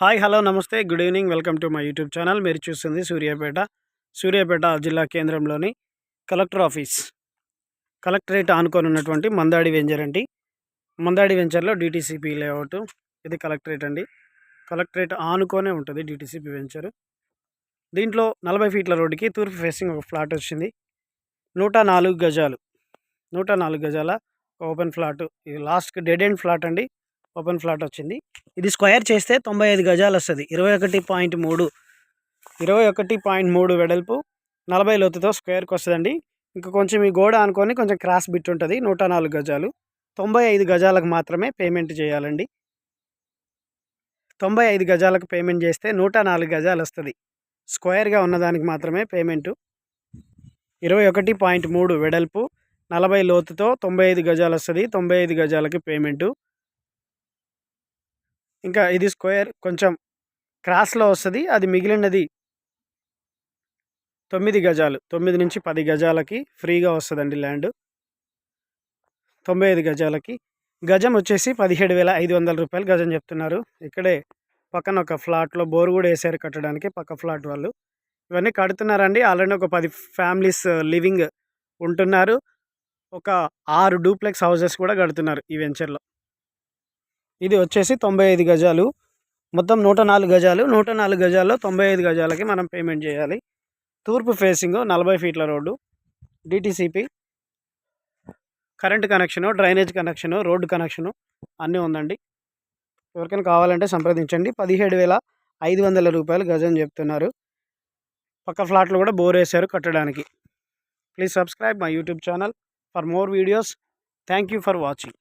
Hi hello నమస్తే good evening welcome to my YouTube channel. మీరు చూస్తుంది సూర్యాపేట జిల్లా కేంద్రంలోని కలెక్టర్ ఆఫీస్, కలెక్టరేట్ ఆనుకొని ఉన్నటువంటి మందాడి వెంచర్ అండి. మందాడి వెంచర్లో డిటీసీపీ లేఅవుట్. ఇది కలెక్టరేట్ అండి. కలెక్టరేట్ ఆనుకొనే ఉంటుంది డిటీసీపీ వెంచర్. దీంట్లో 40 ఫీట్ల రోడ్డుకి తూర్పు ఫేసింగ్ ఒక ఫ్లాట్ వచ్చింది. 104 గజాలు, 104 గజాల ఓపెన్ ఫ్లాట్. ఇది లాస్ట్కి డెడ్ ఎండ్ ఫ్లాట్ అండి. ఓపెన్ ఫ్లాట్ వచ్చింది. ఇది స్క్వేర్ చేస్తే 95 గజాలు వస్తుంది. 21.3 వెడల్పు, 40 లోతుతో స్క్వేర్కి వస్తుందండి. ఇంకా కొంచెం ఈ గోడ అనుకొని కొంచెం క్రాస్ బిట్ ఉంటుంది. 104 గజాలు, 95 గజాలకు మాత్రమే పేమెంట్ చేయాలండి. 95 గజాలకు పేమెంట్ చేస్తే 104 గజాలు వస్తుంది. స్క్వేర్గా ఉన్నదానికి మాత్రమే పేమెంటు. 21.3 వెడల్పు, 40 లోతుతో 95 గజాలు వస్తుంది. 95 గజాలకి పేమెంటు. ఇంకా ఇది స్క్వేర్ కొంచెం క్రాస్లో వస్తుంది. అది మిగిలినది 9 గజాలు, 9 నుంచి 10 గజాలకి ఫ్రీగా వస్తుందండి ల్యాండ్. 95 గజాలకి గజం వచ్చేసి 17,500 రూపాయలు గజం చెప్తున్నారు. ఇక్కడే పక్కన ఒక ఫ్లాట్లో బోరు కూడా వేసారు కట్టడానికి, పక్క ఫ్లాట్ వాళ్ళు. ఇవన్నీ కడుతున్నారండి. ఆల్రెడీ ఒక 10 ఫ్యామిలీస్ లివింగ్ ఉంటున్నారు. ఒక 6 డూప్లెక్స్ హౌసెస్ కూడా కడుతున్నారు ఈ వెంచర్లో. ఇది వచ్చేసి 95 గజాలు, మొత్తం 104 గజాలు. 104 గజాల్లో 95 గజాలకి మనం పేమెంట్ చేయాలి. తూర్పు ఫేసింగ్, 40 ఫీట్ల road, DTCP, current connection, drainage connection, road connection అన్నీ ఉందండి. ఎవరికైనా కావాలంటే సంప్రదించండి. 17,500 రూపాయలు గజం చెప్తున్నారు. పక్క ఫ్లాట్లు కూడా బోర్ వేశారు కట్టడానికి. Please subscribe my YouTube channel for more videos. Thank you for watching.